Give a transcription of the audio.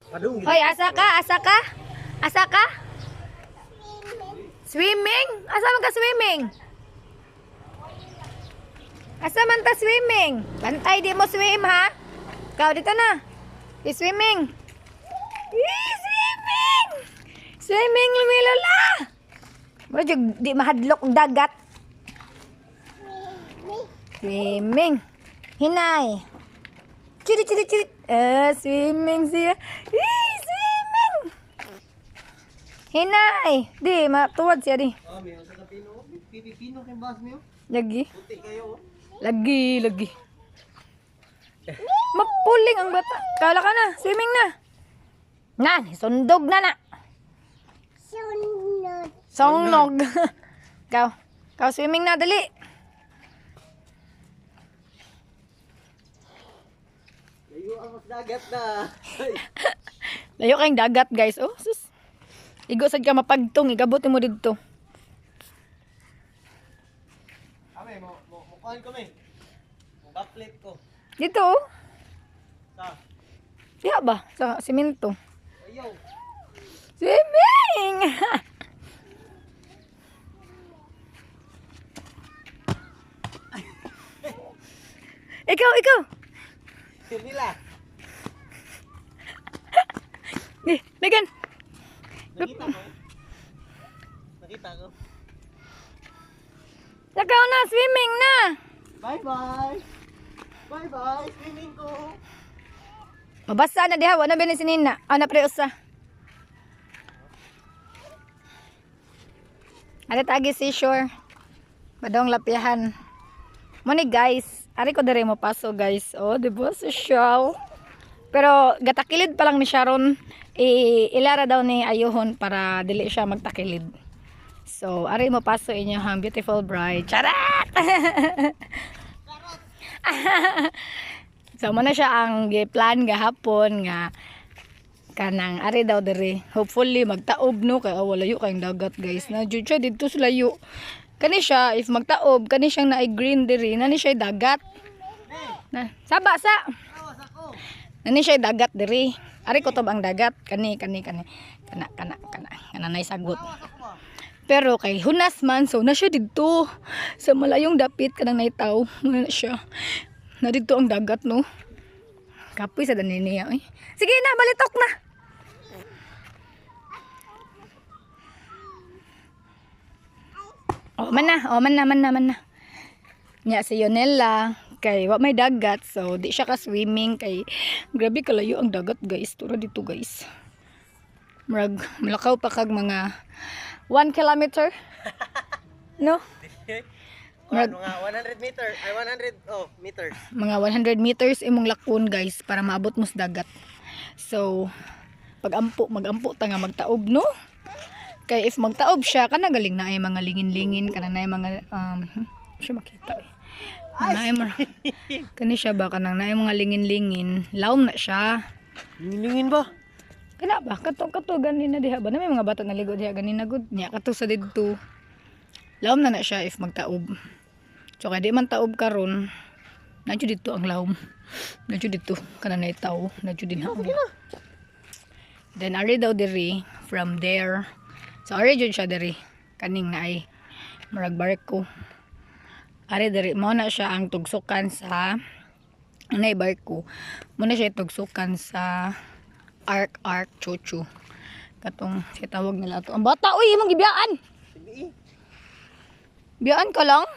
Hoy, asa ka? Asa ka? Asa ka? Swimming? Asa man ka swimming? Asa man ta swimming? Bantay di mo swim ha? Ikaw dito na. I-swimming. I-swimming! Swimming lumilala! Mo di mahadlok ang dagat. Swimming. Hinay. Chiri chiri chiri. Swimming siya. Swimming. Hinay. Di matuwad siya di. Oh, may sa kapino. Pipipino kay boss niyo. Lagi. Puti kayo. Lagi. Mapuling ang bata. Kala ka na. Swimming na. Nan, sundog na. Songnog. Kau swimming na, dali. Layo ang mas dagat na. Layo kayong dagat, guys. Oh, sus. Igo sad ka mapagtong. Igabot mo dito. Kami, mukuhan kami. Backflip ko. Dito, oh. Sa. Diya ba? Sa simento. Ayaw. Swimming! Ikaw. Yun nila. Megan. Nakita ko. Nakita ko. Lakaw na, swimming na. Bye-bye. Bye-bye. Swimming ko. Mabasa na diha, wala na binisinin na. Na pre usa. Ari tagi seashore. Badong lapihan. Mo ni guys, ari ko diri mo paso guys. Oh, di ba sa show? Pero gatakilid pa lang ni Sharon. Ilara daw ni ayuhon para dili siya magtakilid. So, ari mo paso inyo hang beautiful bride. Charat! So, mo na siya ang plan gahapon nga kanang ari daw diri. Hopefully magtaob no kay wala yu kayong dagat guys. Na jud siya dito sa layo. Kani siya if magtaob kani siyang naay green diri na ni siya dagat. Na saba sa. Nani siya dagat diri. Ari ko tob ang dagat kani kana nay sagot. Pero kay hunas man so na siya dito sa malayong dapit kanang naitaw na siya. Na dito ang dagat no. Kapoy sa danin niya. Sige na balitok na. Man na. Nya si Yonella kay wa may dagat so di siya ka swimming kay grabe kalayo ang dagat guys. Tura dito guys. Malakaw pa kag mga 1 kilometer. No? Mga 100 meters. Ay 100 meters. Mga 100 meters imong lakon guys para maabot mo sa dagat. So magampo ta nga magtaob no? Kay if magtaob siya kana galing na ay mga lingin-lingin kana na ay mga siya makita kani siya ba kanang na ay mga lingin-lingin lawom na siya. Lingin ba? Kana ba kato ganina diha ba na may mga bata naligo diha ganina gud nya kato sa didto lawom na siya if magtaob. So kay di man taob karon nadyo dito ang lawom nadyo dito kana na itaw nadyo din ha. Then ari daw diri from there. So ari jud siya diri kaning na ay murag barko. Ari diri mo na siya ang tugsukan sa nay barko. Mo na siya tugsukan sa ark chuchu. Katong si tawag nila to. Ang bata oy imong gibiyaan. Sige. Biyaan ka lang.